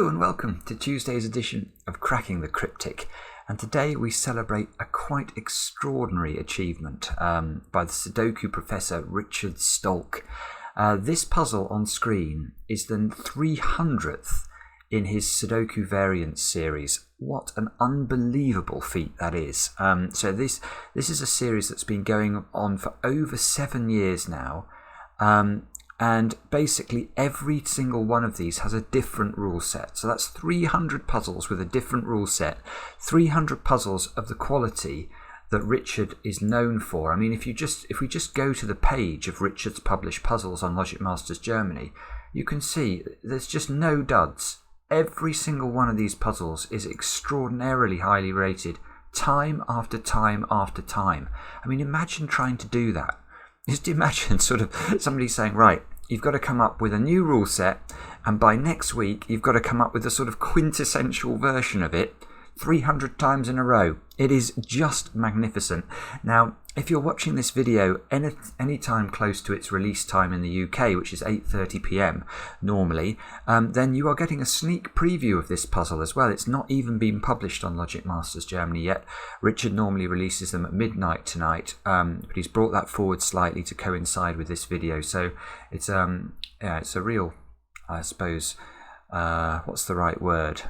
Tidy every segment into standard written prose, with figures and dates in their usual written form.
Hello and welcome to Tuesday's edition of Cracking the Cryptic, and today we celebrate a quite extraordinary achievement by the Sudoku professor Richard Stolk. This puzzle on screen is the 300th in his Sudoku variants series. What an unbelievable feat that is. So this is a series that's been going on for over 7 years now. And basically every single one of these has a different rule set. So that's 300 puzzles with a different rule set. 300 puzzles of the quality that Richard is known for. I mean, if we just go to the page of Richard's published puzzles on Logic Masters Germany, you can see there's just no duds. Every single one of these puzzles is extraordinarily highly rated, time after time after time. I mean, imagine trying to do that. Just imagine sort of somebody saying, right, you've got to come up with a new rule set, and by next week you've got to come up with a sort of quintessential version of it 300 times in a row. It is just magnificent. Now, if you're watching this video any time close to its release time in the UK, which is 8:30 p.m. normally, then you are getting a sneak preview of this puzzle as well. It's not even been published on Logic Masters Germany yet. Richard normally releases them at midnight tonight, but he's brought that forward slightly to coincide with this video. So it's a real, I suppose, what's the right word?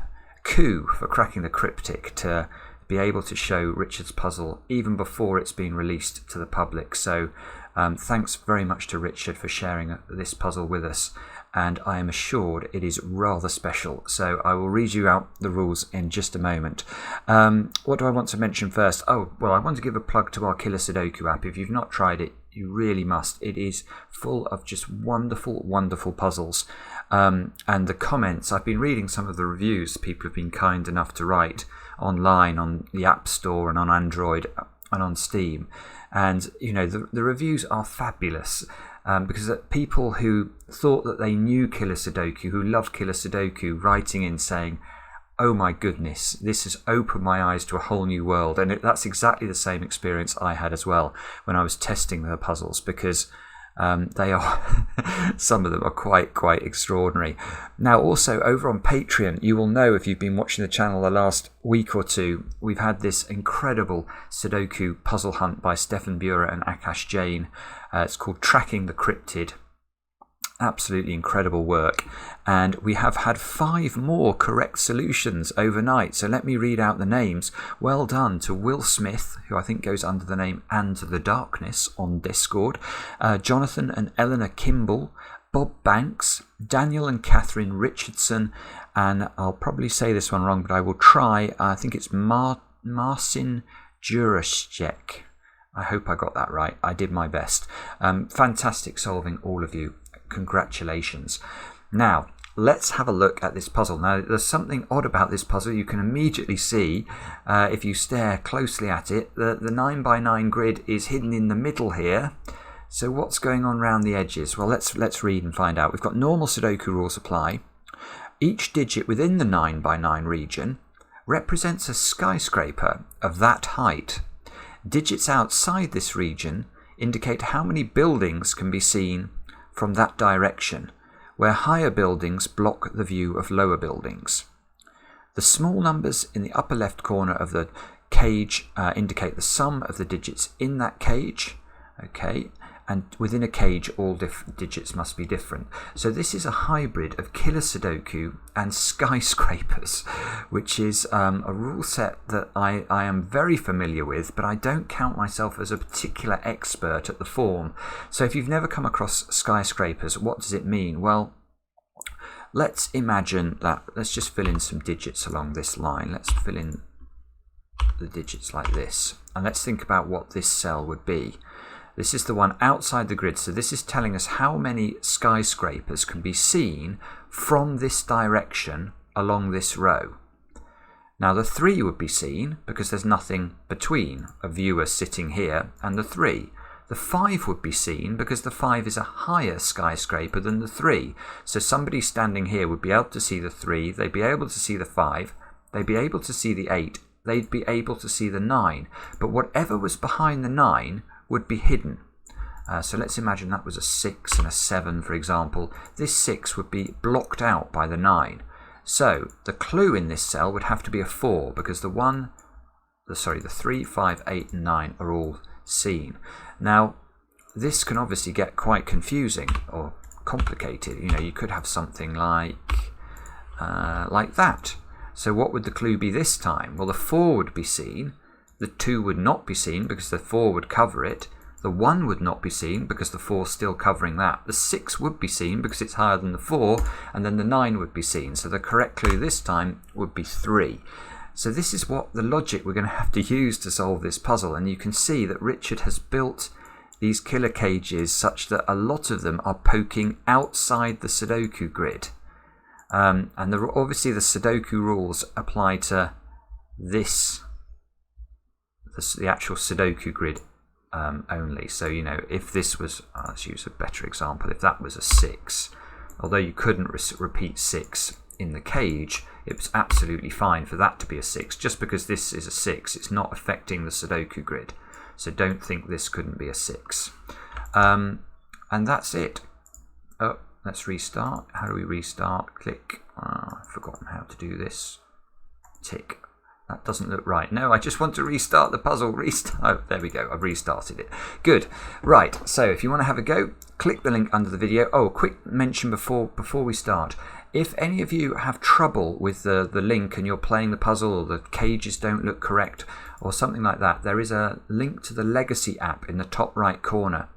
Coup for Cracking the Cryptic to be able to show Richard's puzzle even before it's been released to the public. So thanks very much to Richard for sharing this puzzle with us, and I am assured it is rather special. So I will read you out the rules in just a moment. What do I want to mention first? Oh, well, I want to give a plug to our Killer Sudoku app. If you've not tried it, you really must. It is full of just wonderful, wonderful puzzles. And the comments, I've been reading some of the reviews people have been kind enough to write online on the App Store and on Android and on Steam. And, you know, the reviews are fabulous because people who thought that they knew Killer Sudoku, who loved Killer Sudoku, writing in saying, oh my goodness, this has opened my eyes to a whole new world. And that's exactly the same experience I had as well when I was testing the puzzles, because they are some of them are quite extraordinary. Now, also over on Patreon, you will know, if you've been watching the channel the last week or two, we've had this incredible Sudoku puzzle hunt by Stefan Bura and Akash Jain. It's called Tracking the Cryptid. Absolutely incredible work, and we have had 5 more correct solutions overnight. So let me read out the names. Well done to Will Smith, who I think goes under the name And the Darkness on Discord, Jonathan and Eleanor Kimball, Bob Banks, Daniel and Catherine Richardson, and I'll probably say this one wrong, but I will try. I think it's Marcin Juraszek. I hope I got that right. I did my best. Fantastic solving, all of you. Congratulations. Now, let's have a look at this puzzle. Now, there's something odd about this puzzle. You can immediately see, if you stare closely at it, the 9x9 grid is hidden in the middle here. So what's going on around the edges? Well, let's read and find out. We've got normal Sudoku rules apply. Each digit within the 9x9 region represents a skyscraper of that height. Digits outside this region indicate how many buildings can be seen from that direction, where higher buildings block the view of lower buildings. The small numbers in the upper left corner of the cage indicate the sum of the digits in that cage. Okay, and within a cage all digits must be different. So this is a hybrid of Killer Sudoku and skyscrapers, which is a rule set that I am very familiar with, but I don't count myself as a particular expert at the form. So if you've never come across skyscrapers, what does it mean? Well, let's imagine that, let's just fill in some digits along this line. Let's fill in the digits like this, and let's think about what this cell would be. This is the one outside the grid, so this is telling us how many skyscrapers can be seen from this direction along this row. Now the 3 would be seen because there's nothing between a viewer sitting here and the 3. The 5 would be seen because the 5 is a higher skyscraper than the 3. So somebody standing here would be able to see the 3, they'd be able to see the 5, they'd be able to see the 8, they'd be able to see the 9. But whatever was behind the 9 would be hidden. So let's imagine that was a 6 and a 7, for example. This 6 would be blocked out by the 9. So the clue in this cell would have to be a 4 because the 3, 5, 8 and 9 are all seen. Now this can obviously get quite confusing or complicated. You know, you could have something like that. So what would the clue be this time? Well, the 4 would be seen, the 2 would not be seen because the 4 would cover it, the 1 would not be seen because the 4 is still covering that, the 6 would be seen because it's higher than the 4, and then the 9 would be seen. So the correct clue this time would be 3. So this is what the logic we're going to have to use to solve this puzzle, and you can see that Richard has built these killer cages such that a lot of them are poking outside the Sudoku grid. And obviously the Sudoku rules apply to the actual Sudoku grid only. So, you know, if this was, let's use a better example, if that was a 6, although you couldn't repeat 6 in the cage, it was absolutely fine for that to be a 6. Just because this is a 6, it's not affecting the Sudoku grid. So don't think this couldn't be a 6. And that's it. Oh, let's restart. How do we restart? Click. I've forgotten how to do this. Tick. That doesn't look right. No, I just want to restart the puzzle. Restart. Oh, there we go. I've restarted it. Good. Right. So if you want to have a go, click the link under the video. Oh, a quick mention before we start. If any of you have trouble with the link and you're playing the puzzle, or the cages don't look correct or something like that, there is a link to the Legacy app in the top right corner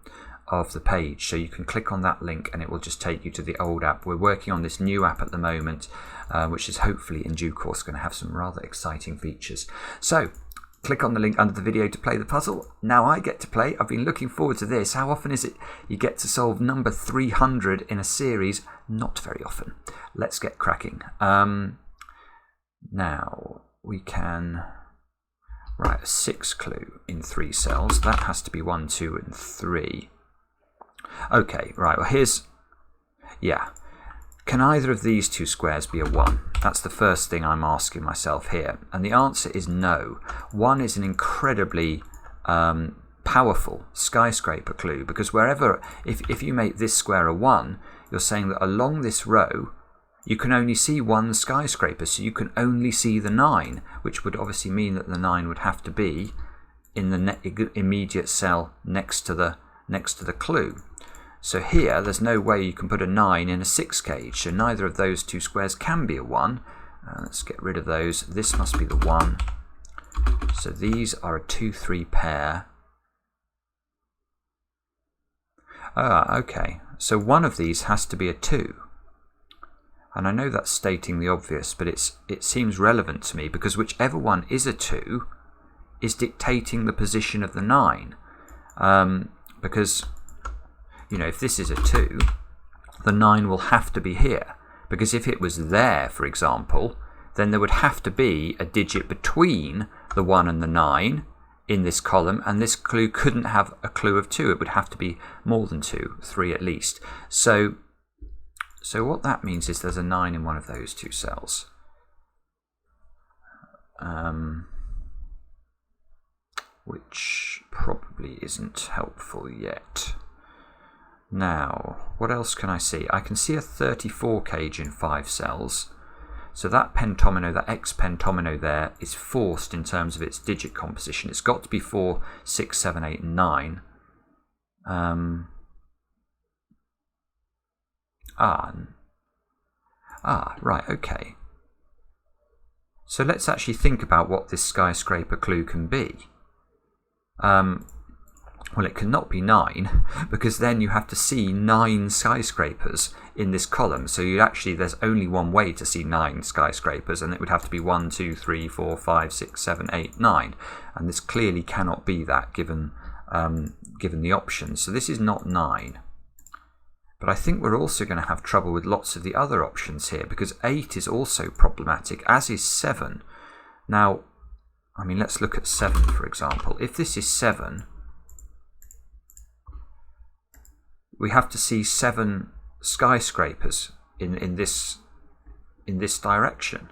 of the page. So you can click on that link and it will just take you to the old app. We're working on this new app at the moment, which is hopefully in due course going to have some rather exciting features. So click on the link under the video to play the puzzle. Now I get to play. I've been looking forward to this. How often is it you get to solve number 300 in a series? Not very often. Let's get cracking. Now we can write a 6 clue in 3 cells. That has to be 1, 2 and 3. Okay, right, well yeah. Can either of these 2 squares be a 1? That's the first thing I'm asking myself here. And the answer is no. 1 is an incredibly powerful skyscraper clue, because wherever, if you make this square a 1, you're saying that along this row, you can only see 1 skyscraper, so you can only see the 9, which would obviously mean that the 9 would have to be in the immediate cell next to the clue. So here, there's no way you can put a 9 in a 6 cage, so neither of those 2 squares can be a 1. Let's get rid of those. This must be the 1. So these are a 2, 3 pair. Okay. So one of these has to be a 2. And I know that's stating the obvious, but it seems relevant to me, because whichever one is a 2 is dictating the position of the 9. Because, you know, if this is a 2, the 9 will have to be here. Because if it was there, for example, then there would have to be a digit between the 1 and the 9 in this column, and this clue couldn't have a clue of 2. It would have to be more than 2, 3 at least. So what that means is there's a 9 in one of those 2 cells. Which probably isn't helpful yet. Now, what else can I see? I can see a 34 cage in 5 cells. So that pentomino, that X pentomino there, is forced in terms of its digit composition. It's got to be 4, 6, 7, 8, and 9. Right, okay. So let's actually think about what this skyscraper clue can be. Well, it cannot be 9, because then you have to see 9 skyscrapers in this column. So there's only one way to see 9 skyscrapers, and it would have to be 1, 2, 3, 4, 5, 6, 7, 8, 9. And this clearly cannot be that given the options. So this is not 9. But I think we're also going to have trouble with lots of the other options here, because 8 is also problematic, as is 7. Now, I mean, let's look at 7, for example. If this is 7, we have to see 7 skyscrapers in this direction.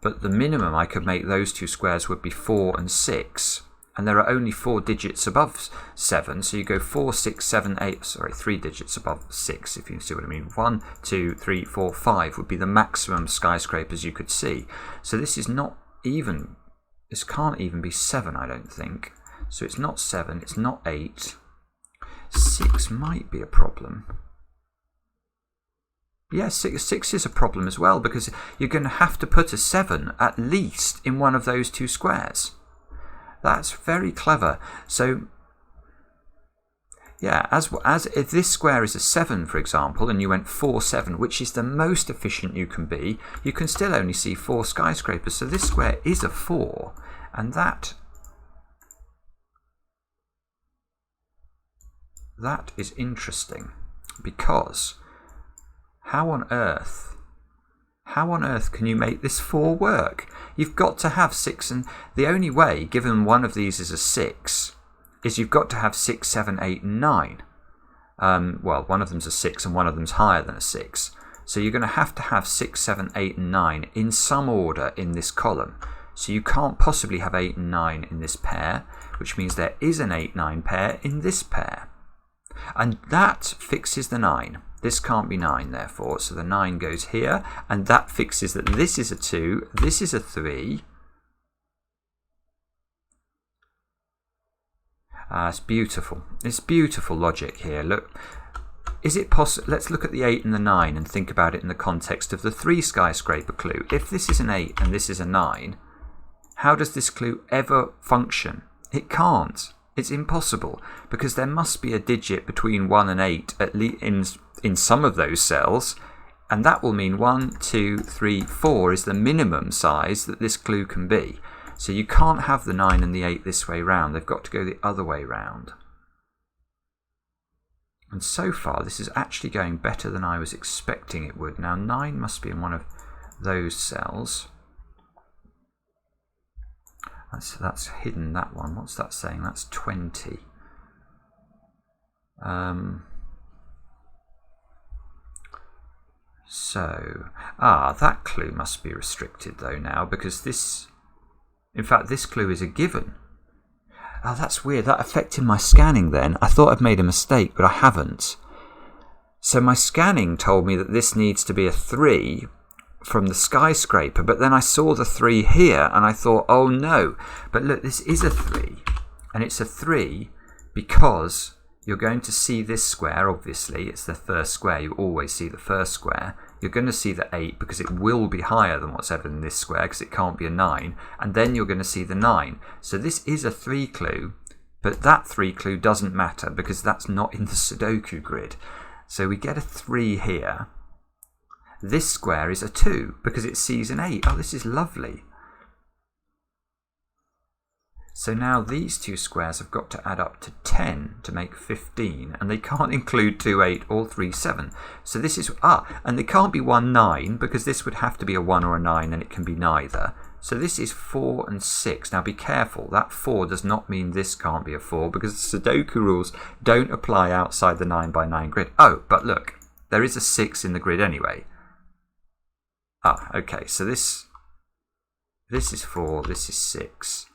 But the minimum I could make those 2 squares would be 4 and 6. and there are only 4 digits above 7, so you go 4, 6, 7, 8, sorry, 3 digits above 6, if you see what I mean. 1, 2, 3, 4, 5 would be the maximum skyscrapers you could see. So this is not even, this can't even be 7, I don't think. So it's not 7, it's not 8. 6 might be a problem. Yeah, 6 is a problem as well, because you're going to have to put a 7 at least in one of those 2 squares. That's very clever. So, yeah, as if this square is a 7, for example, and you went 4, 7, which is the most efficient you can be, you can still only see 4 skyscrapers. So this square is a 4, and that is interesting, because how on earth can you make this 4 work? You've got to have 6, and the only way, given one of these is a 6, is you've got to have 6, 7, 8, and 9. Well, one of them's a 6 and one of them's higher than a 6. So you're going to have 6, 7, 8, and 9 in some order in this column. So you can't possibly have 8 and 9 in this pair, which means there is an 8, 9 pair in this pair. And that fixes the 9. This can't be 9, therefore, so the 9 goes here, and that fixes that this is a 2, this is a 3. It's beautiful. It's beautiful logic here. Look, is it possible? Let's look at the 8 and the 9 and think about it in the context of the 3 skyscraper clue. If this is an 8 and this is a 9, how does this clue ever function? It can't. It's impossible, because there must be a digit between 1 and 8 at least in some of those cells, and that will mean 1, 2, 3, 4 is the minimum size that this clue can be. So you can't have the 9 and the 8 this way round. They've got to go the other way round. And so far, this is actually going better than I was expecting it would. Now, 9 must be in one of those cells. That's hidden, that one. What's that saying? That's 20. That clue must be restricted though now, because this, in fact, this clue is a given. Oh, that's weird. That affected my scanning then. I thought I'd made a mistake, but I haven't. So my scanning told me that this needs to be a 3 from the skyscraper, but then I saw the 3 here and I thought, oh no. But look, this is a 3, and it's a 3 because you're going to see this square. Obviously, it's the first square. You always see the first square. You're going to see the 8 because it will be higher than what's ever in this square, because it can't be a 9. And then you're going to see the 9. So this is a 3 clue, but that 3 clue doesn't matter because that's not in the Sudoku grid. So we get a 3 here. This square is a 2 because it sees an 8. Oh, this is lovely. So now these 2 squares have got to add up to 10 to make 15, and they can't include 2, 8 or 3, 7. So this is, and they can't be 1, 9 because this would have to be a 1 or a 9, and it can be neither. So this is 4 and 6. Now be careful, that 4 does not mean this can't be a 4 because the Sudoku rules don't apply outside the 9 by 9 grid. Oh, but look, there is a 6 in the grid anyway. Okay, so this is 4, this is 6.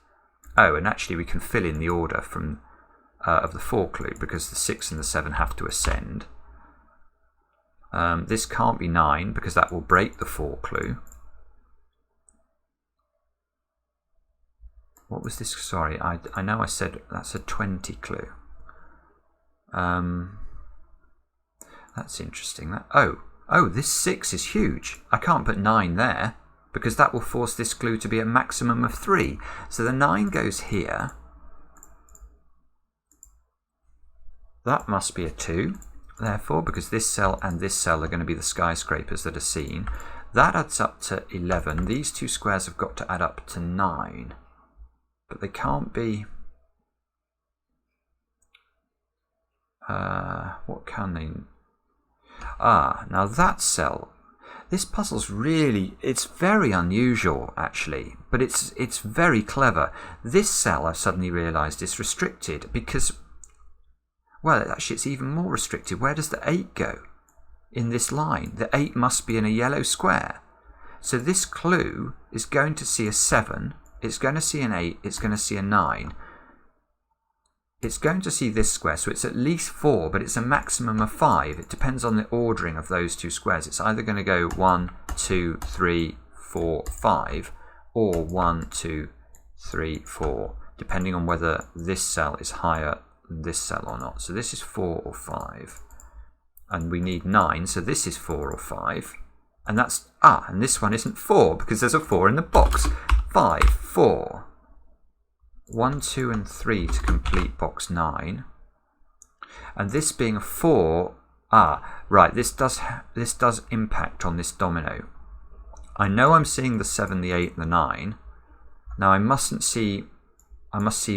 Oh, and actually we can fill in the order from of the 4 clue because the 6 and the 7 have to ascend. This can't be 9 because that will break the 4 clue. What was this? Sorry, I know I said that's a 20 clue. That's interesting. Oh, this 6 is huge. I can't put 9 there because that will force this clue to be a maximum of 3. So the 9 goes here. That must be a 2, therefore, because this cell and this cell are going to be the skyscrapers that are seen. That adds up to 11. These 2 squares have got to add up to 9. But they can't be... what can they... now that cell... This puzzle's really... It's very unusual, actually. But it's very clever. This cell, I've suddenly realised, is restricted because... Well, actually, it's even more restricted. Where does the 8 go in this line? The 8 must be in a yellow square. So this clue is going to see a 7... It's going to see an 8, it's going to see a 9. it's going to see this square, so it's at least 4, but it's a maximum of 5. It depends on the ordering of those two squares. It's either going to go 1, 2, 3, 4, 5, or 1, 2, 3, 4, depending on whether this cell is higher than this cell or not. So this is 4 or 5, and we need 9, so this is 4 or 5, and that's, and this one isn't 4 because there's a 4 in the box. 5, 4, 1, 2, and 3 to complete box 9, and this being a 4, right, this does impact on this domino. I know I'm seeing the 7, the 8, and the 9. Now I must see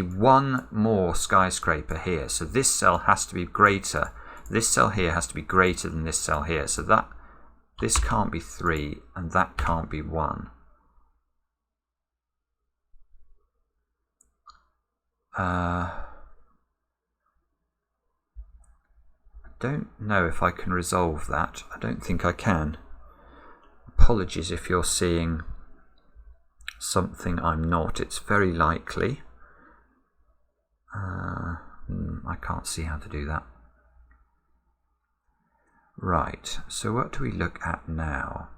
one more skyscraper here, so this cell has to be greater. This cell here has to be greater than this cell here, so that this can't be 3 and that can't be 1. I don't know if I can resolve that. I don't think I can. Apologies if you're seeing something I'm not. It's very likely. I can't see how to do that. Right, so what do we look at now?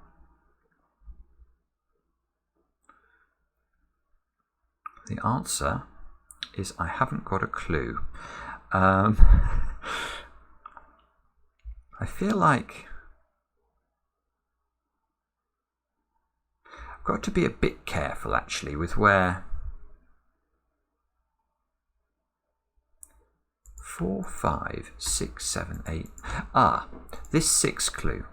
The answer is I haven't got a clue. I feel like I've got to be a bit careful actually with where 4, 5, 6, 7, 8. This 6 clue.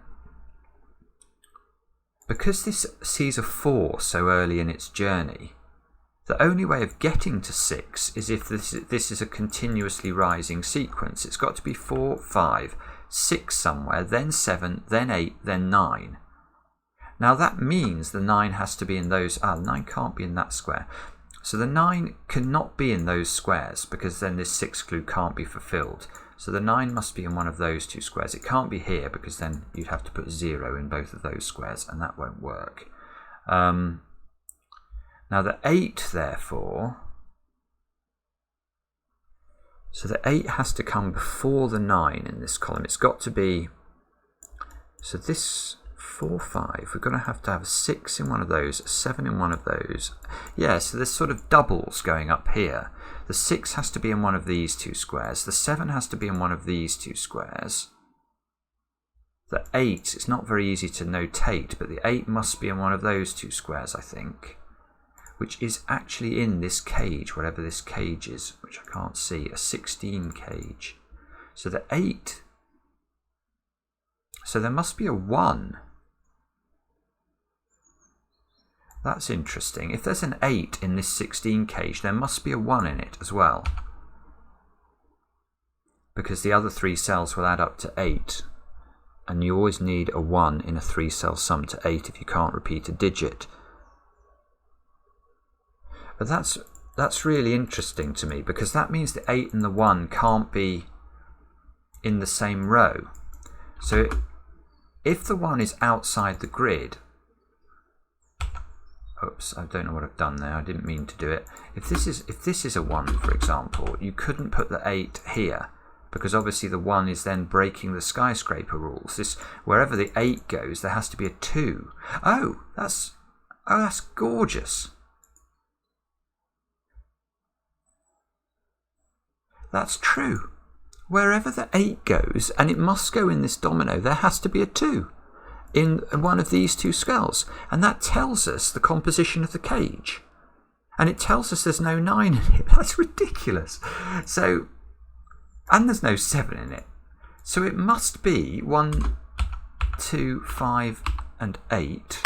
Because this sees a 4 so early in its journey, the only way of getting to 6 is if this is a continuously rising sequence. It's got to be 4, 5, 6 somewhere, then 7, then 8, then 9. Now that means the 9 has to be in those. The 9 can't be in that square. So the 9 cannot be in those squares because then this 6 clue can't be fulfilled. So the 9 must be in one of those two squares. It can't be here because then you'd have to put 0 in both of those squares and that won't work. Now the 8 therefore, so the 8 has to come before the 9 in this column. It's got to be, so this 4, 5, we're going to have a 6 in one of those, a 7 in one of those. Yeah, so there's sort of doubles going up here. The 6 has to be in one of these two squares. The 7 has to be in one of these two squares. The 8, it's not very easy to notate, but the 8 must be in one of those two squares, I think, which is actually in this cage, whatever this cage is, which I can't see, a 16 cage. So the 8, so there must be a 1. That's interesting. If there's an 8 in this 16 cage, there must be a 1 in it as well, because the other 3 cells will add up to 8, and you always need a 1 in a 3-cell sum to 8 if you can't repeat a digit. But that's really interesting to me, because that means the 8 and the 1 can't be in the same row. So if the 1 is outside the grid, oops, I don't know what I've done there. I didn't mean to do it. If this is a 1, for example, you couldn't put the 8 here, because obviously the 1 is then breaking the skyscraper rules. Wherever the 8 goes, there has to be a 2. Oh, that's gorgeous. That's true. Wherever the 8 goes, and it must go in this domino, there has to be a 2 in one of these two skulls. And that tells us the composition of the cage. And it tells us there's no 9 in it. That's ridiculous. So, and there's no 7 in it. So it must be 1, 2, 5, and 8.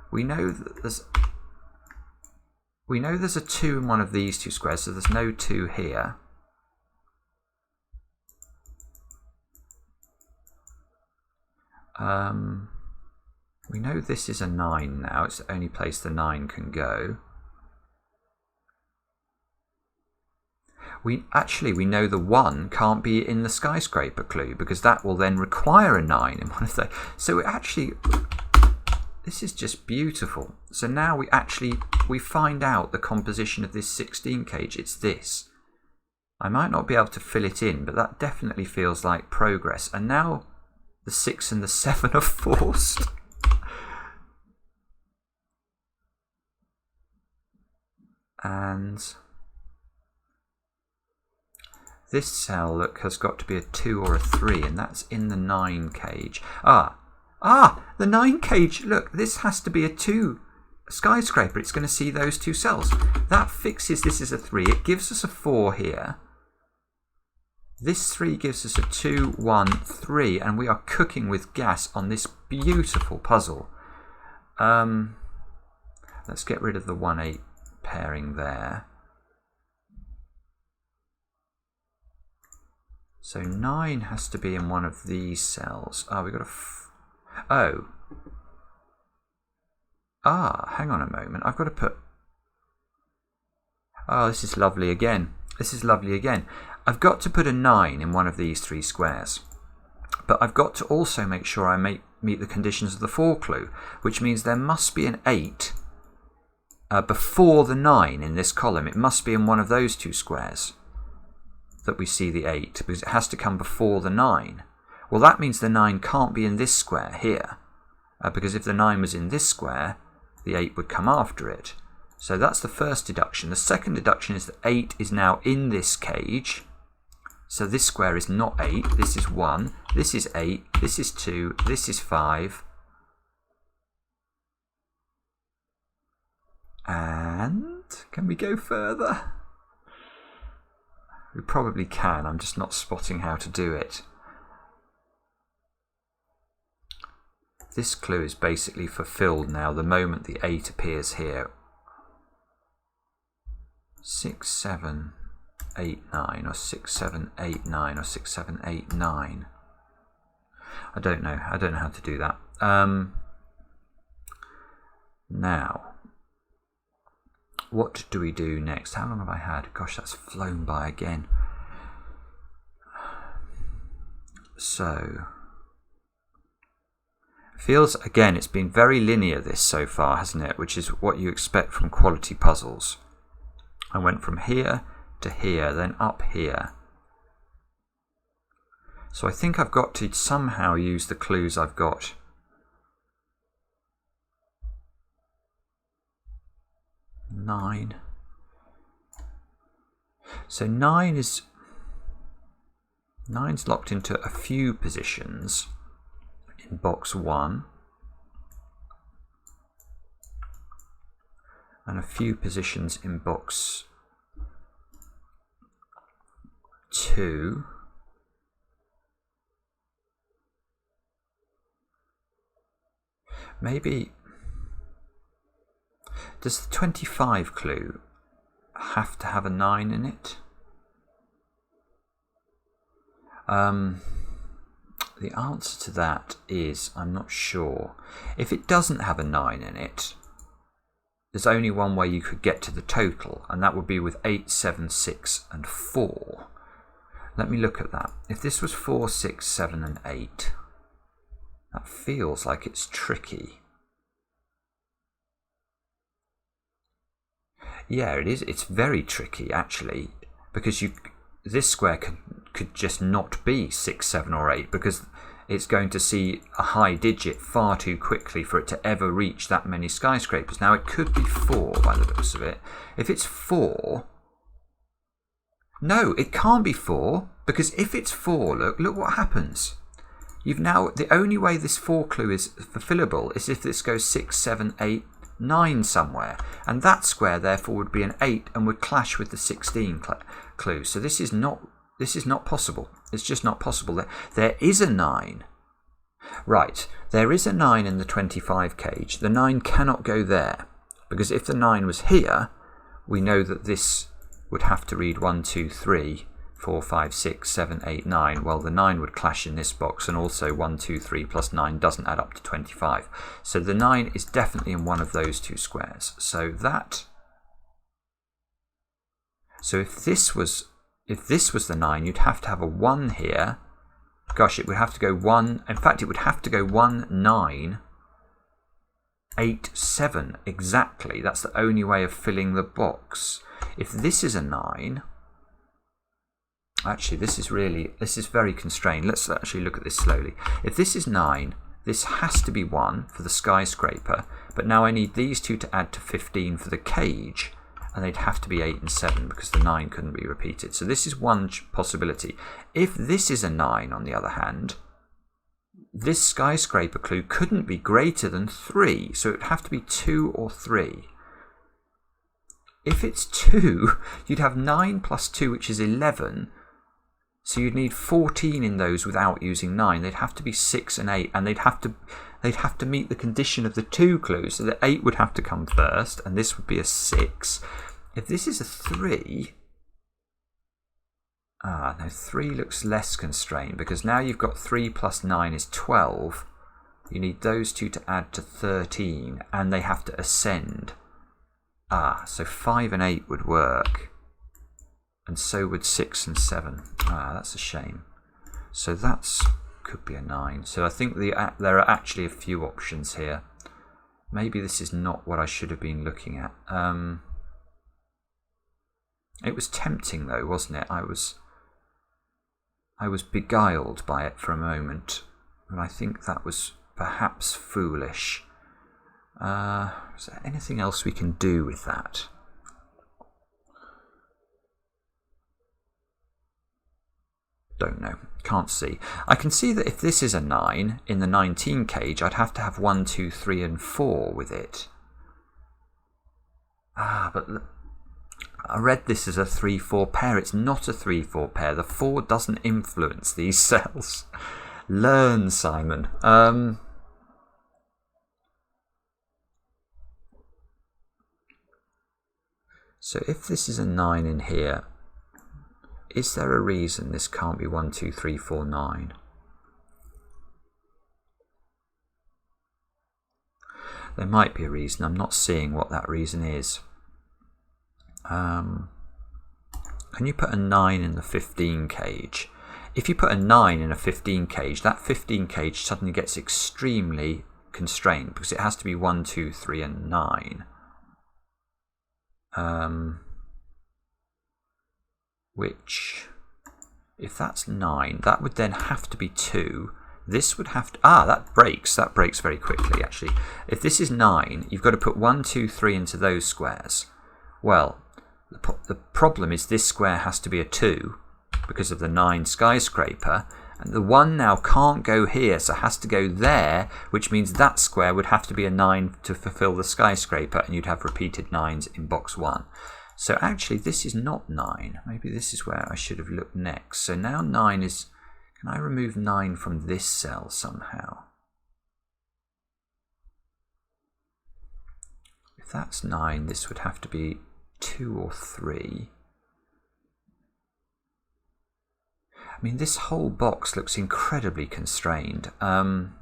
We know that there's a 2 in one of these two squares, so there's no 2 here. We know this is a 9 now. It's the only place the 9 can go. We know the 1 can't be in the skyscraper clue, because that will then require a 9 in one of those. So this is just beautiful. So now we find out the composition of this 16 cage. It's this. I might not be able to fill it in, but that definitely feels like progress. And now the 6 and the 7 are forced. And this cell, look, has got to be a 2 or a 3, and that's in the 9 cage. The 9 cage, look, this has to be a 2 skyscraper. It's going to see those 2 cells. That fixes this is a 3. It gives us a 4 here. This 3 gives us a 2, 1, 3, and we are cooking with gas on this beautiful puzzle. Let's get rid of the 1, 8 pairing there. So 9 has to be in one of these cells. We've got hang on a moment. I've got to put... this is lovely again. This is lovely again. I've got to put a 9 in one of these 3 squares. But I've got to also make sure I meet the conditions of the 4 clue, which means there must be an 8 before the 9 in this column. It must be in one of those 2 squares that we see the 8, because it has to come before the 9. Well, that means the 9 can't be in this square here, because if the 9 was in this square, the 8 would come after it. So that's the first deduction. The second deduction is that 8 is now in this cage. So this square is not 8, this is 1, this is 8, this is 2, this is 5. And can we go further? We probably can, I'm just not spotting how to do it. This clue is basically fulfilled now the moment the 8 appears here. 6, 7, 8, 9, or 6, 7, 8, 9, or 6, 7, 8, 9. I don't know how to do that. Now, what do we do next? How long have I had? Gosh, that's flown by again. So, feels, again, it's been very linear this so far, hasn't it? Which is what you expect from quality puzzles. I went from here to here, then up here. So I think I've got to somehow use the clues I've got. Nine. So nine's locked into a few positions in box 1 and a few positions in box 2. Maybe, does the 25 clue have to have a 9 in it? The answer to that is I'm not sure. If it doesn't have a 9 in it, there's only one way you could get to the total, and that would be with 8, 7, 6 and 4. Let me look at that. If this was 4, 6, 7 and 8, that feels like it's tricky. Yeah, it is. It's very tricky, actually, because this square could just not be 6, 7 or 8, because it's going to see a high digit far too quickly for it to ever reach that many skyscrapers. Now, it could be 4 by the looks of it. If it's 4... No, it can't be 4, because if it's 4, look what happens. You've now, the only way this 4 clue is fulfillable is if this goes 6, 7, 8, 9 somewhere, and that square therefore would be an 8 and would clash with the 16 clue. So this is not possible. It's just not possible. There is a 9. Right, there is a 9 in the 25 cage. The 9 cannot go there, because if the 9 was here, we know that this would have to read 1, 2, 3, 4, 5, 6, 7, 8, 9. Well, the 9 would clash in this box, and also 1, 2, 3 plus 9 doesn't add up to 25. So the 9 is definitely in one of those 2 squares. So if this was the 9, you'd have to have a 1 here. Gosh, it would have to go 1. In fact, it would have to go 1, 9, 8, 7 exactly. That's the only way of filling the box. If this is a 9, Actually, this is very constrained. Let's actually look at this slowly. If this is 9, this has to be 1 for the skyscraper, but now I need these two to add to 15 for the cage, and they'd have to be 8 and 7 because the 9 couldn't be repeated. So this is one possibility. If this is a 9, on the other hand, this skyscraper clue couldn't be greater than 3, so it would have to be 2 or 3. If it's 2, you'd have 9 plus 2, which is 11, so you'd need 14 in those without using 9. They'd have to be 6 and 8, and they'd have to meet the condition of the 2 clues, so the 8 would have to come first, and this would be a 6. If this is a 3... no, 3 looks less constrained, because now you've got 3 plus 9 is 12. You need those two to add to 13, and they have to ascend. So 5 and 8 would work. And so would 6 and 7. That's a shame. So could be a 9. So I think there are actually a few options here. Maybe this is not what I should have been looking at. It was tempting though, wasn't it? I was beguiled by it for a moment, and I think that was perhaps foolish. Is there anything else we can do with that? Don't know. Can't see. I can see that if this is a 9 in the 19 cage, I'd have to have 1, 2, 3 and 4 with it. But I read this as a 3-4 pair. It's not a 3-4 pair. The 4 doesn't influence these cells. Learn, Simon. So if this is a 9 in here, is there a reason this can't be 1, 2, 3, 4, 9? There might be a reason. I'm not seeing what that reason is. Can you put a 9 in the 15 cage? If you put a 9 in a 15 cage, that 15 cage suddenly gets extremely constrained because it has to be 1, 2, 3 and 9. Which, if that's 9, that would then have to be 2. This would have to... that breaks very quickly, actually. If this is 9, you've got to put 1, 2, 3 into those squares. Well, the problem is this square has to be a 2 because of the 9 skyscraper, and the 1 now can't go here, so it has to go there, which means that square would have to be a 9 to fulfill the skyscraper, and you'd have repeated 9s in box 1. So actually this is not 9. Maybe this is where I should have looked next. So now 9 is... Can I remove 9 from this cell somehow? If that's 9, this would have to be 2 or 3. I mean, this whole box looks incredibly constrained. I'm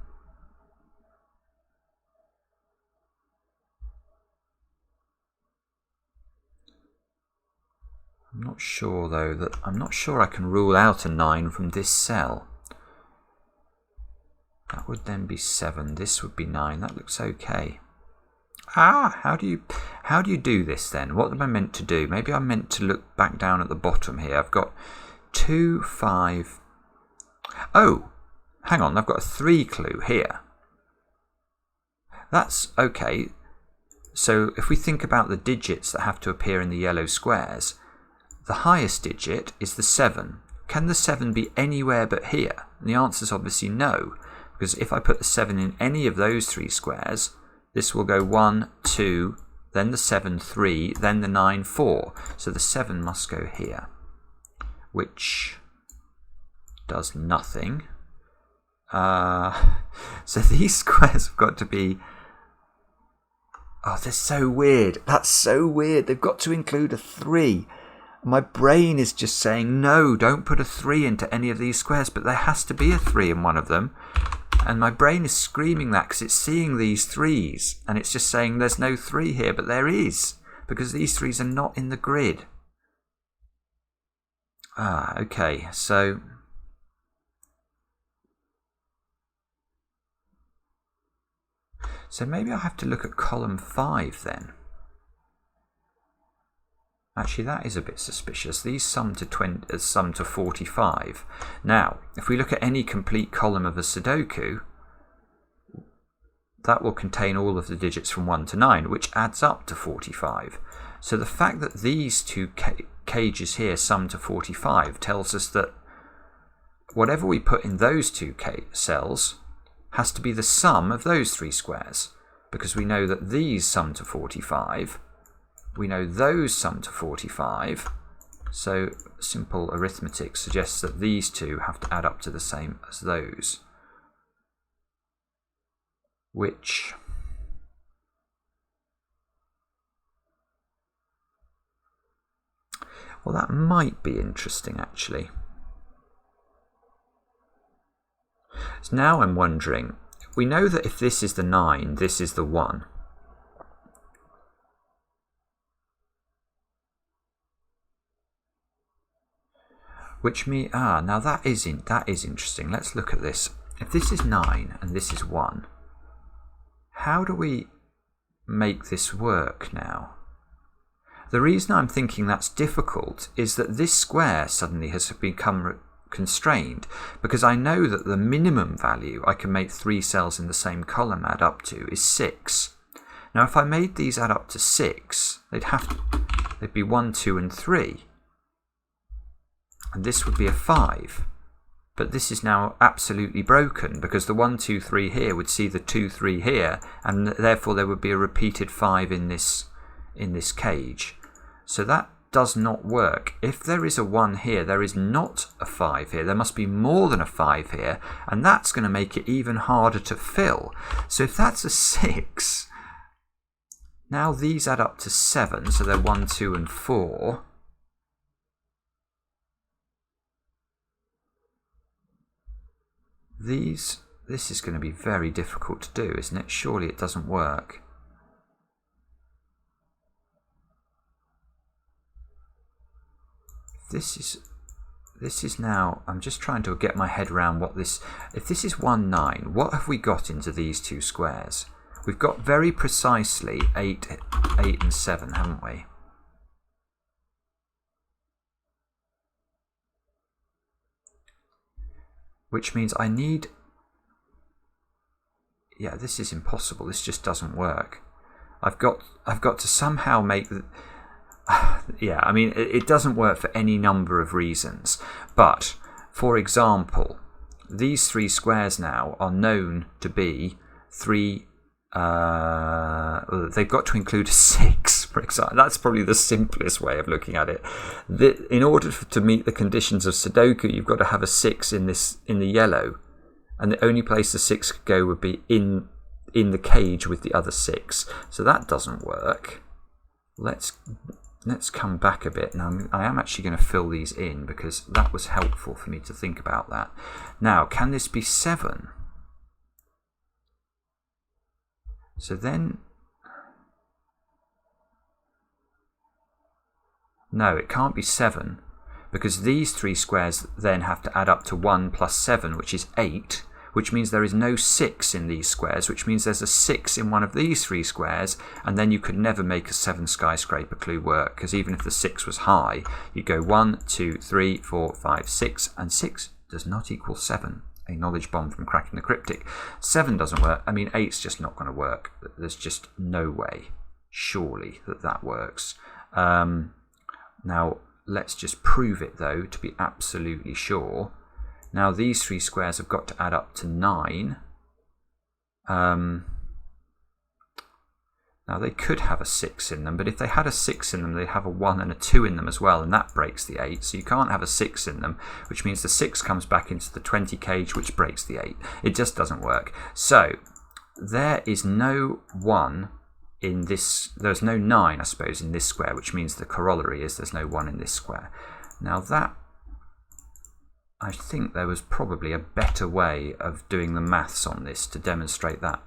not sure though I'm not sure I can rule out a 9 from this cell. That would then be 7. This would be 9. That looks okay. How do you do this then? What am I meant to do? Maybe I'm meant to look back down at the bottom here. I've got 2, 5. Oh, hang on. I've got a 3 clue here. That's okay. So if we think about the digits that have to appear in the yellow squares, the highest digit is the 7. Can the 7 be anywhere but here? And the answer is obviously no, because if I put the 7 in any of those 3 squares, this will go 1, 2, then the 7, 3, then the 9, 4. So the 7 must go here, which does nothing. So these squares have got to be... Oh, they're so weird. That's so weird. They've got to include a 3. My brain is just saying, no, don't put a 3 into any of these squares, but there has to be a 3 in one of them. And my brain is screaming that because it's seeing these 3s, and it's just saying there's no 3 here, but there is, because these 3s are not in the grid. Okay, so... So maybe I'll have to look at column 5 then. Actually, that is a bit suspicious. These sum to 45. Now, if we look at any complete column of a Sudoku, that will contain all of the digits from 1 to 9, which adds up to 45. So the fact that these two cages here sum to 45 tells us that whatever we put in those two cells has to be the sum of those three squares, because we know that these sum to 45. We know those sum to 45, so simple arithmetic suggests that these two have to add up to the same as those, which well, that might be interesting actually. So now I'm wondering, we know that if this is the 9, this is the 1. Which now that is interesting. Let's look at this. If this is 9 and this is 1, how do we make this work now? The reason I'm thinking that's difficult is that this square suddenly has become constrained, because I know that the minimum value I can make 3 cells in the same column add up to is 6. Now if I made these add up to 6, they'd be 1, 2 and 3. And this would be a 5. But this is now absolutely broken, because the 1, 2, 3 here would see the 2, 3 here, and therefore there would be a repeated 5 in this cage. So that does not work. If there is a 1 here, there is not a 5 here. There must be more than a 5 here, and that's going to make it even harder to fill. So if that's a 6, now these add up to 7, so they're 1, 2 and 4. This is going to be very difficult to do, isn't it? Surely it doesn't work. This is now, I'm just trying to get my head around what this, if this is 1, 9, what have we got into these two squares? We've got very precisely 8 and 7, haven't we? Which means I need, yeah, this is impossible. This just doesn't work. I've got to somehow make yeah, I mean, it doesn't work for any number of reasons. But, for example, these 3 squares now are known to be 3, they've got to include a 6, for example. That's probably the simplest way of looking at it. In order to meet the conditions of Sudoku, you've got to have a 6 in the yellow, and the only place the 6 could go would be in the cage with the other 6. So that doesn't work. Let's come back a bit. Now I am actually going to fill these in, because that was helpful for me to think about that. Now, can this be 7? So then, no, it can't be 7, because these 3 squares then have to add up to 1 plus 7, which is 8, which means there is no 6 in these squares, which means there's a 6 in one of these 3 squares, and then you could never make a 7 skyscraper clue work, because even if the 6 was high, you'd go 1, 2, 3, 4, 5, 6, and 6 does not equal 7. A knowledge bomb from cracking the cryptic. 7 doesn't work. I mean, 8's just not going to work. There's just no way, surely, that works. Now, let's just prove it, though, to be absolutely sure. Now, these 3 squares have got to add up to 9. Now, they could have a 6 in them, but if they had a 6 in them, they'd have a 1 and a 2 in them as well, and that breaks the 8. So you can't have a 6 in them, which means the 6 comes back into the 20 cage, which breaks the 8. It just doesn't work. So there is no 1 in this, there's no 9, I suppose, in this square, which means the corollary is there's no 1 in this square. Now that, I think there was probably a better way of doing the maths on this to demonstrate that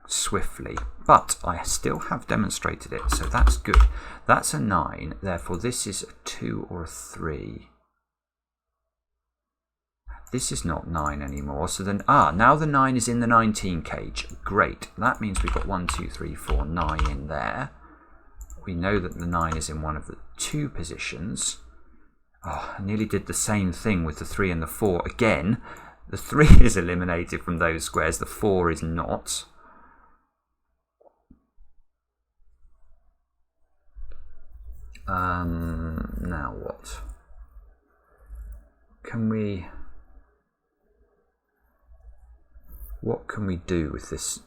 swiftly, but I still have demonstrated it, so that's good. That's a 9, therefore this is a 2 or a 3. This is not 9 anymore, so then, now the 9 is in the 19 cage. Great, that means we've got 1, 2, 3, 4, 9 in there, we know that the 9 is in one of the 2 positions. Oh, I nearly did the same thing with the 3 and the 4. Again, the 3 is eliminated from those squares, the 4 is not. Now what? What can we do with this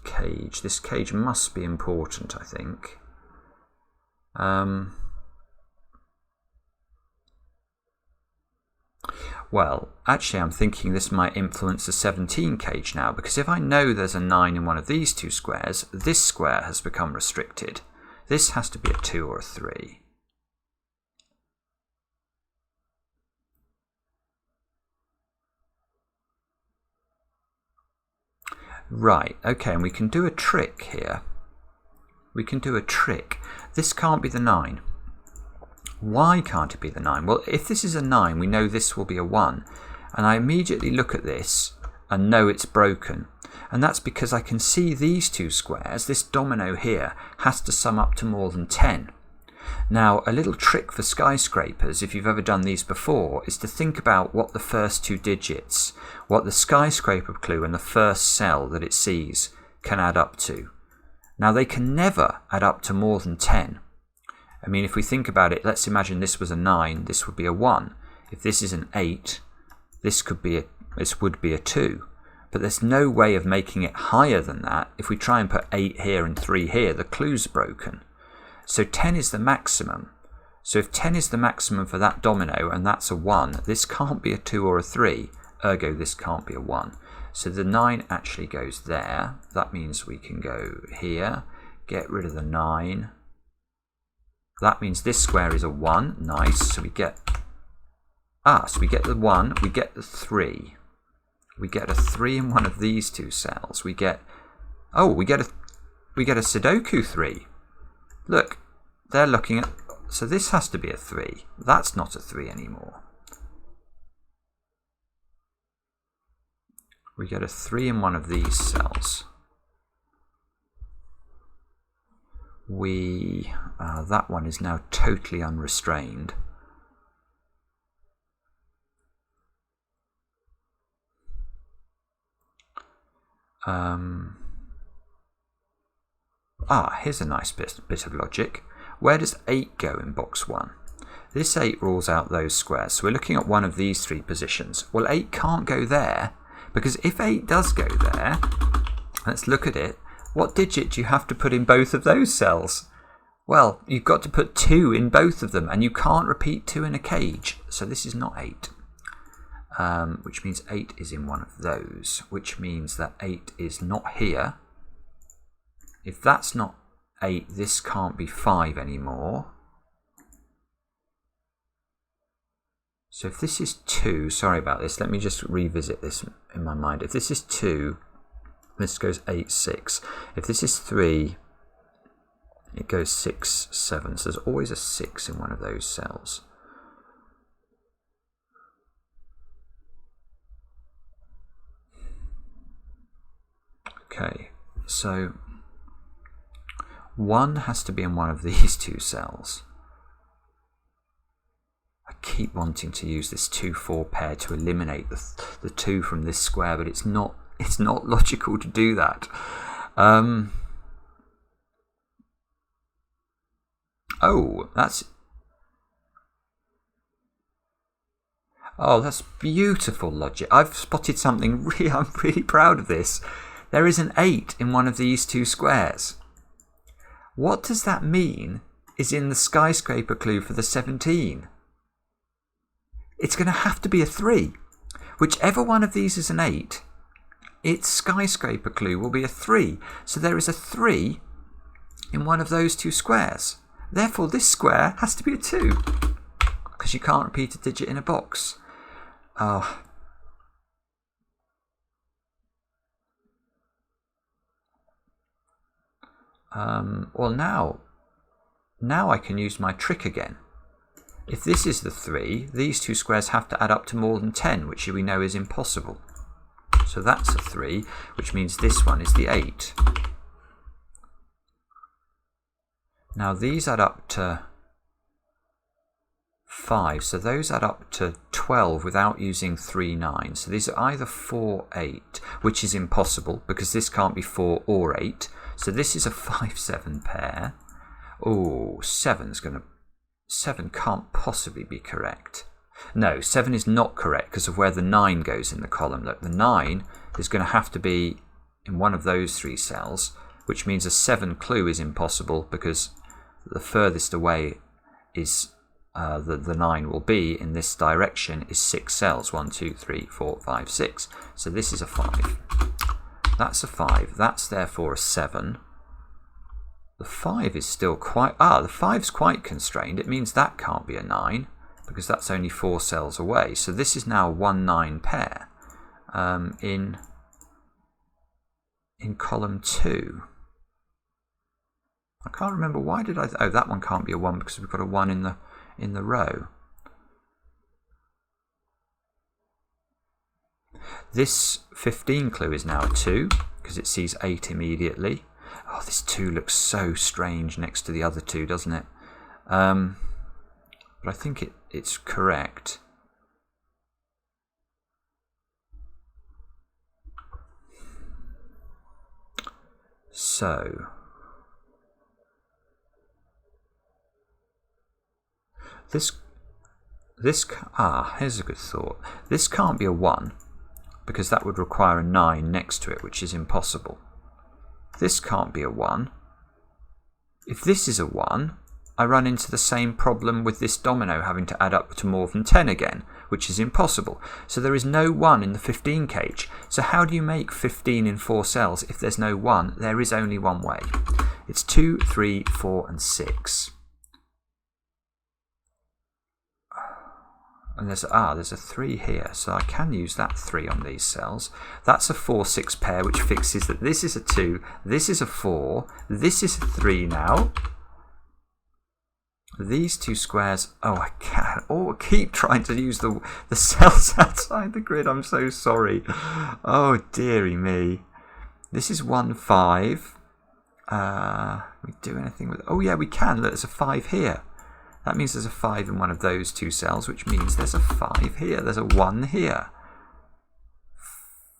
cage? This cage must be important, I think. Well, actually I'm thinking this might influence the 17 cage now, because if I know there's a 9 in one of these 2 squares, this square has become restricted. This has to be a 2 or a 3. Right, okay, and we can do a trick here. We can do a trick. This can't be the 9. Why can't it be the 9? Well, if this is a 9, we know this will be a 1. And I immediately look at this and know it's broken. And that's because I can see these 2 squares, this domino here, has to sum up to more than 10. Now, a little trick for skyscrapers, if you've ever done these before, is to think about what the first 2 digits, what the skyscraper clue and the first cell that it sees can add up to. Now, they can never add up to more than 10. I mean, if we think about it, let's imagine this was a 9, this would be a 1. If this is an 8, this would be a 2. But there's no way of making it higher than that. If we try and put 8 here and 3 here, the clue's broken. So 10 is the maximum. So if 10 is the maximum for that domino and that's a 1, this can't be a 2 or a 3, ergo this can't be a 1. So the 9 actually goes there. That means we can go here, get rid of the 9. That means this square is a 1, nice. So we get the 1, we get the 3. We get a 3 in one of these 2 cells. We get a Sudoku 3. Look, they're looking at, so this has to be a 3. That's not a 3 anymore. We get a 3 in one of these cells. That one is now totally unrestrained. Here's a nice bit of logic. Where does 8 go in box 1? This 8 rules out those squares. So we're looking at one of these 3 positions. Well, 8 can't go there, because if 8 does go there, let's look at it. What digit do you have to put in both of those cells? Well, you've got to put 2 in both of them, and you can't repeat 2 in a cage. So this is not 8. Which means 8 is in one of those, which means that 8 is not here. If that's not 8, this can't be 5 anymore. So if this is 2, sorry about this, let me just revisit this in my mind. If this is 2, this goes 8, 6. If this is 3, it goes 6, 7. So there's always a 6 in one of those cells. Okay, so 1 has to be in one of these 2 cells. I keep wanting to use this 2-4 pair to eliminate the 2 from this square, but it's not logical to do that. That's beautiful logic. I've spotted something I'm really proud of this. There is an 8 in one of these 2 squares. What does that mean is in the skyscraper clue for the 17? It's going to have to be a 3. Whichever one of these is an 8, its skyscraper clue will be a 3. So there is a 3 in one of those 2 squares. Therefore, this square has to be a 2, because you can't repeat a digit in a box. Well, now I can use my trick again. If this is the 3, these 2 squares have to add up to more than 10, which we know is impossible. So that's a 3, which means this one is the 8. Now these add up to 5, so those add up to 12 without using 3 9. So these are either 4, 8, which is impossible because this can't be 4 or 8. So this is a 5, 7 pair. Oh, 7 can't possibly be correct. No, 7 is not correct because of where the 9 goes in the column. Look, the 9 is going to have to be in one of those 3 cells, which means a 7 clue is impossible because the furthest away is the 9 will be in this direction is 6 cells. 1, 2, 3, 4, 5, 6. So this is a 5. That's a 5. That's therefore a 7. The 5 is still quite... the 5's quite constrained. It means that can't be a 9 because that's only 4 cells away. So this is now a 1, 9 pair in column 2. I can't remember why did I... oh, that one can't be a 1 because we've got a 1 in the row. This 15 clue is now a 2 because it sees 8 immediately. Oh, this 2 looks so strange next to the other 2, doesn't it? But I think it's correct. So here's a good thought. This can't be a 1 because that would require a 9 next to it, which is impossible. This can't be a 1. If this is a 1, I run into the same problem with this domino having to add up to more than 10 again, which is impossible. So there is no 1 in the 15 cage. So how do you make 15 in 4 cells if there's no 1? There is only one way. It's 2, 3, 4, and 6. And there's a 3 here, so I can use that 3 on these cells. That's a 4, 6 pair, which fixes that this is a 2, this is a 4, this is a 3 now. These 2 squares, I can't. Oh, keep trying to use the cells outside the grid. I'm so sorry. Oh, dearie me. This is 1, 5. We do anything with... oh, yeah, we can. Look, there's a 5 here. That means there's a 5 in one of those 2 cells, which means there's a 5 here. There's a 1 here.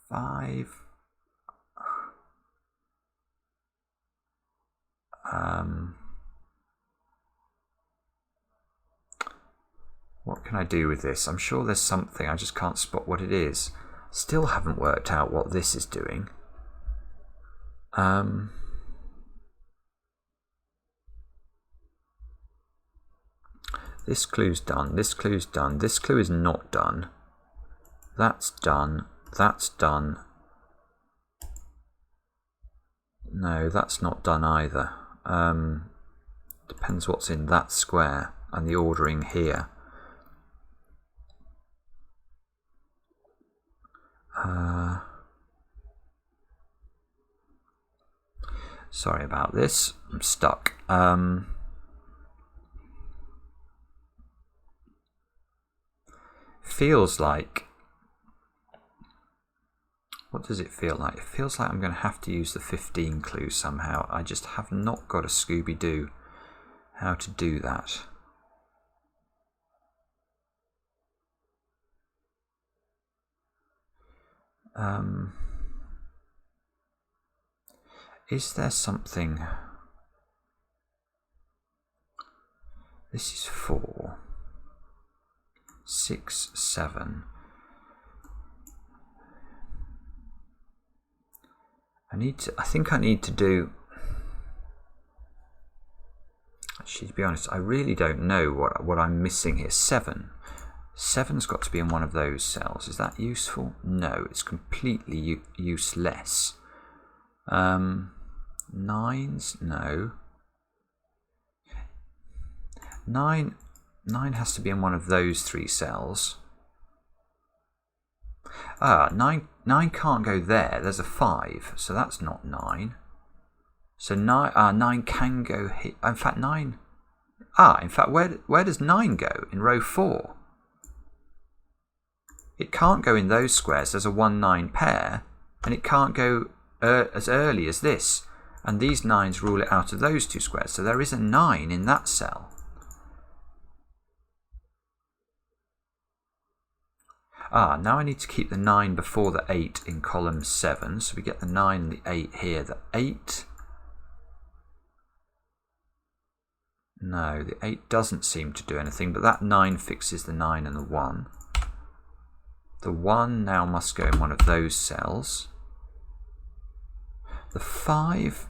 5. What can I do with this? I'm sure there's something. I just can't spot what it is. Still haven't worked out what this is doing. This clue's done, this clue's done, this clue is not done. That's done, that's done. No, that's not done either. Depends what's in that square and the ordering here. Sorry about this, I'm stuck. Feels like... what does it feel like? It feels like I'm going to have to use the 15 clue somehow. I just have not got a Scooby-Doo how to do that. Is there something... this is 4. 6, 7. I think I need to do... actually, to be honest, I really don't know what I'm missing here. 7. 7's got to be in one of those cells. Is that useful? No, it's completely useless. 9's? No. 9 has to be in one of those 3 cells. 9 can't go there. There's a 5, so that's not 9. So 9 can go here. In fact, 9... in fact, where does 9 go? In row 4. It can't go in those squares. There's a 1, 9 pair, and it can't go as early as this, And these 9s rule it out of those 2 squares. So there is a 9 in that cell. Now I need to keep the 9 before the 8 in column 7. So we get the 9 and the 8 here. The 8... No, the 8 doesn't seem to do anything, but that 9 fixes the 9 and the 1. The 1 now must go in one of those cells. The 5...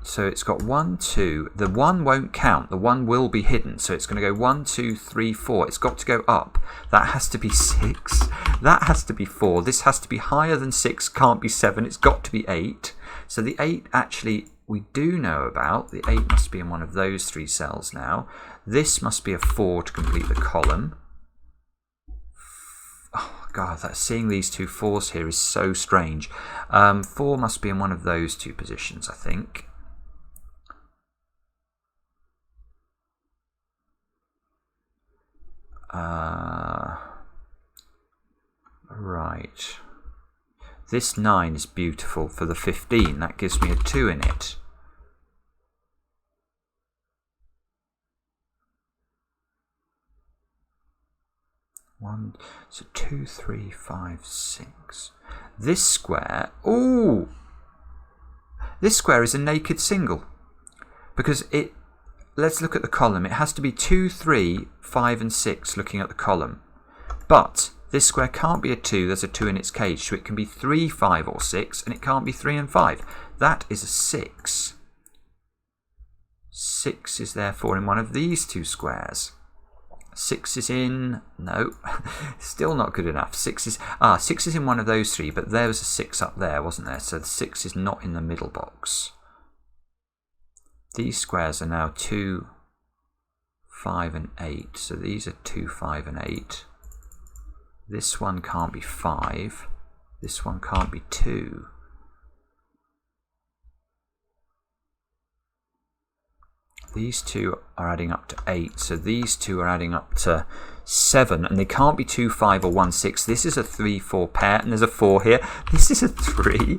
So it's got 1, 2. The 1 won't count. The 1 will be hidden. So it's going to go 1, 2, 3, 4. It's got to go up. That has to be 6. That has to be 4. This has to be higher than 6. Can't be 7. It's got to be 8. So the 8 actually we do know about. The 8 must be in one of those 3 cells now. This must be a 4 to complete the column. Oh God, seeing these 2 4s here is so strange. 4 must be in one of those 2 positions, I think. Right. This 9 is beautiful for the 15. That gives me a 2 in it. So 2, 3, 5, 6. This square, ooh! This square is a naked single. Because let's look at the column. It has to be 2, 3, 5 and 6 looking at the column. But this square can't be a 2, there's a 2 in its cage. So it can be 3, 5 or 6, and it can't be 3 and 5. That is a 6. 6 is therefore in one of these 2 squares. 6 is in... No, still not good enough. 6 is in one of those 3, but there was a 6 up there, wasn't there? So the 6 is not in the middle box. These squares are now 2, 5 and 8. So these are 2, 5 and 8. This one can't be 5. This one can't be 2. These 2 are adding up to 8, so these 2 are adding up to 7, and they can't be 2, 5 or 1, 6. This is a 3, 4 pair, and there's a 4 here. This is a 3.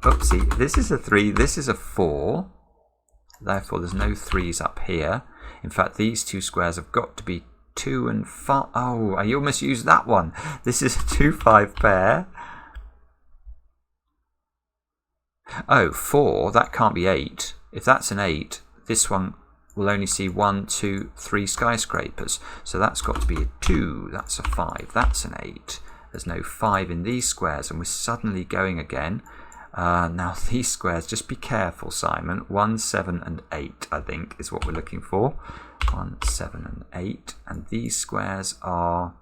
Oopsie, this is a 3, this is a 4. Therefore, there's no 3s up here. In fact, these 2 squares have got to be 2 and 5. Oh, I almost used that one. This is a 2, 5 pair. Oh, 4, that can't be 8. If that's an 8, this one will only see 1, 2, 3 skyscrapers. So that's got to be a 2, that's a 5, that's an 8. There's no 5 in these squares, and we're suddenly going again. Now these squares, just be careful, Simon. 1, 7 and 8, I think, is what we're looking for. 1, 7 and 8. And these squares are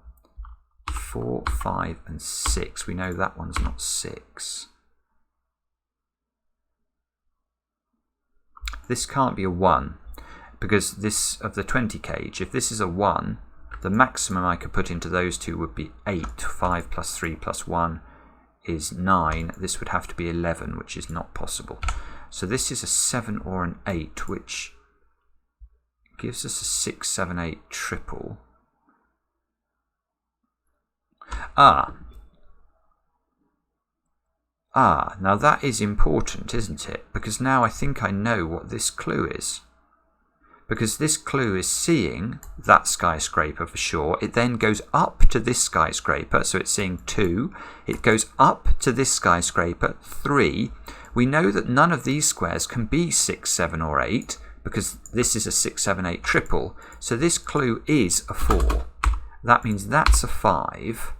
4, 5 and 6. We know that one's not 6. This can't be a 1, because this of the 20 cage, if this is a 1, the maximum I could put into those 2 would be 8. 5 plus 3 plus 1 is 9. This would have to be 11, which is not possible. So this is a 7 or an 8, which gives us a 6, 7, 8 triple. Now that is important, isn't it? Because now I think I know what this clue is. Because this clue is seeing that skyscraper for sure. It then goes up to this skyscraper, so it's seeing 2. It goes up to this skyscraper, 3. We know that none of these squares can be 6, 7 or 8, because this is a 6, 7, 8 triple. So this clue is a 4. That means that's a 5.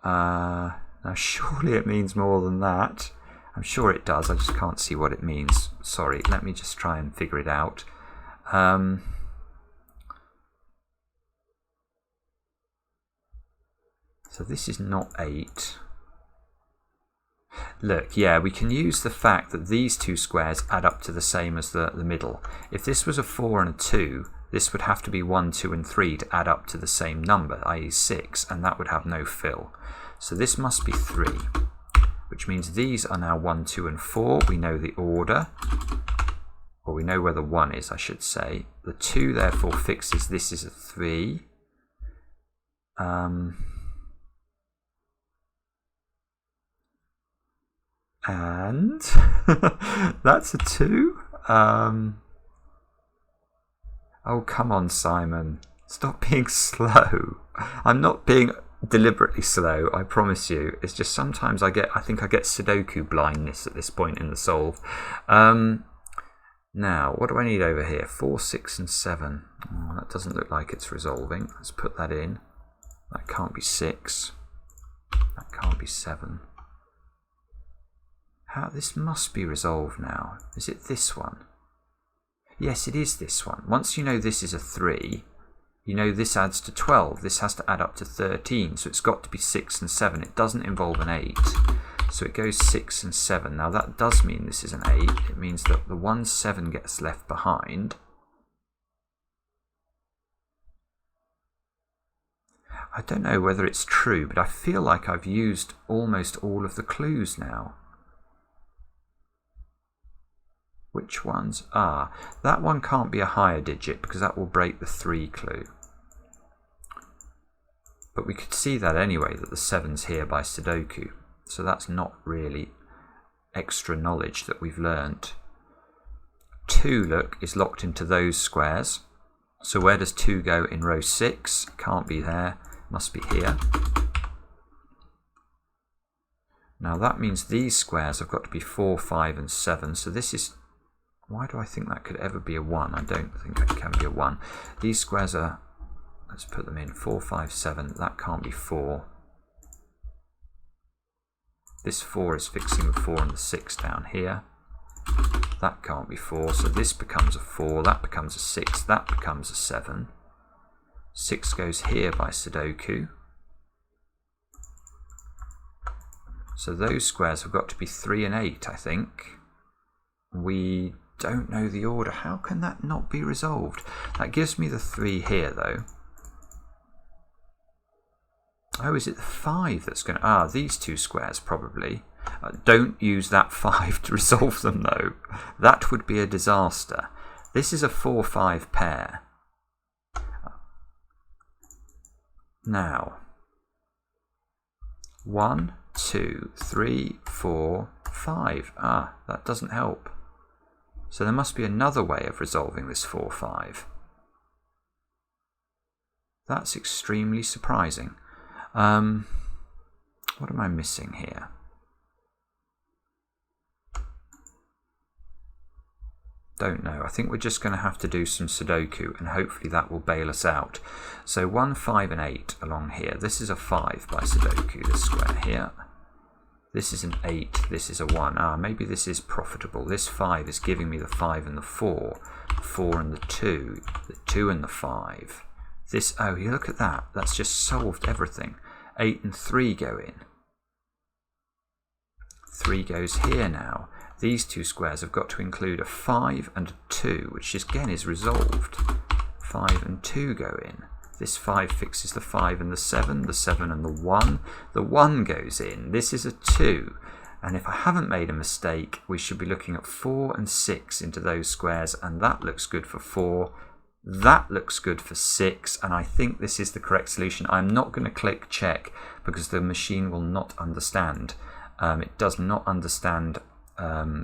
Now surely it means more than that. I'm sure it does, I just can't see what it means. Sorry, let me just try and figure it out. So this is not 8. Look, yeah, we can use the fact that these 2 squares add up to the same as the middle. If this was a 4 and a 2, this would have to be 1, 2 and 3 to add up to the same number, i.e. 6, and that would have no fill. So this must be 3, which means these are now 1, 2 and 4. We know the order, or we know where the 1 is, I should say. The 2 therefore fixes this is a 3. And that's a 2. Oh, come on, Simon. Stop being slow. I'm not being deliberately slow, I promise you. It's just sometimes I think I get Sudoku blindness at this point in the solve. Now, what do I need over here? 4, 6 and 7. Oh, that doesn't look like it's resolving. Let's put that in. That can't be 6. That can't be 7. This must be resolved now. Is it this one? Yes, it is this one. Once you know this is a 3, you know this adds to 12. This has to add up to 13, so it's got to be 6 and 7. It doesn't involve an 8. So it goes 6 and 7. Now that does mean this is an 8. It means that the 1 7 gets left behind. I don't know whether it's true, but I feel like I've used almost all of the clues now. Which ones are? That one can't be a higher digit because that will break the 3 clue. But we could see that anyway, that the 7's here by Sudoku. So that's not really extra knowledge that we've learnt. 2, look, is locked into those squares. So where does 2 go in row 6? Can't be there, must be here. Now that means these squares have got to be 4, 5 and 7. So this is... Why do I think that could ever be a 1? I don't think it can be a 1. These squares are... Let's put them in. 4, 5, 7. That can't be 4. This 4 is fixing the 4 and the 6 down here. That can't be 4. So this becomes a 4. That becomes a 6. That becomes a 7. 6 goes here by Sudoku. So those squares have got to be 3 and 8, I think. We don't know the order. How can that not be resolved? That gives me the 3 here, though. Oh, is it the 5 that's going to... these 2 squares, probably. Don't use that 5 to resolve them, though. That would be a disaster. This is a 4-5 pair. Now, 1, 2, 3, 4, 5. That doesn't help. So there must be another way of resolving this 4-5. That's extremely surprising. What am I missing here? Don't know. I think we're just going to have to do some Sudoku and hopefully that will bail us out. So 1, 5 and 8 along here. This is a 5 by Sudoku, this square here. This is an 8, this is a 1. Maybe this is profitable. This 5 is giving me the 5 and the 4, the 4 and the 2, the 2 and the 5. This, you look at that. That's just solved everything. 8 and 3 go in. 3 goes here now. These 2 squares have got to include a 5 and a 2, which again is resolved. 5 and 2 go in. This 5 fixes the 5 and the 7 and the 1. The 1 goes in. This is a 2. And if I haven't made a mistake, we should be looking at 4 and 6 into those squares, and that looks good for 4. That looks good for 6, and I think this is the correct solution. I'm not going to click check because the machine will not understand. It does not understand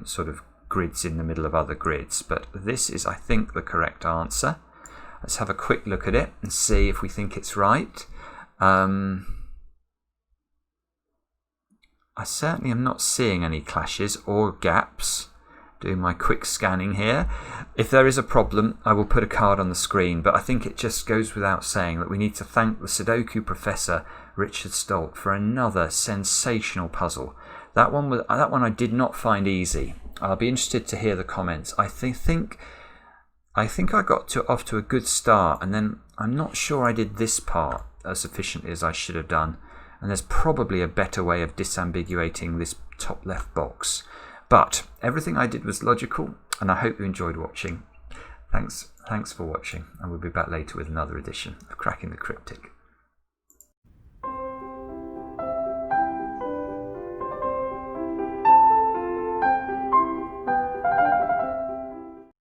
sort of grids in the middle of other grids, but this is, I think, the correct answer. Let's have a quick look at it and see if we think it's right. I certainly am not seeing any clashes or gaps. Doing my quick scanning here. If there is a problem, I will put a card on the screen, but I think it just goes without saying that we need to thank the Sudoku professor, Richard Stolk, for another sensational puzzle. That one I did not find easy. I'll be interested to hear the comments. I think I got off to a good start, and then I'm not sure I did this part as efficiently as I should have done. And there's probably a better way of disambiguating this top left box. But everything I did was logical, and I hope you enjoyed watching. Thanks for watching, and we'll be back later with another edition of Cracking the Cryptic.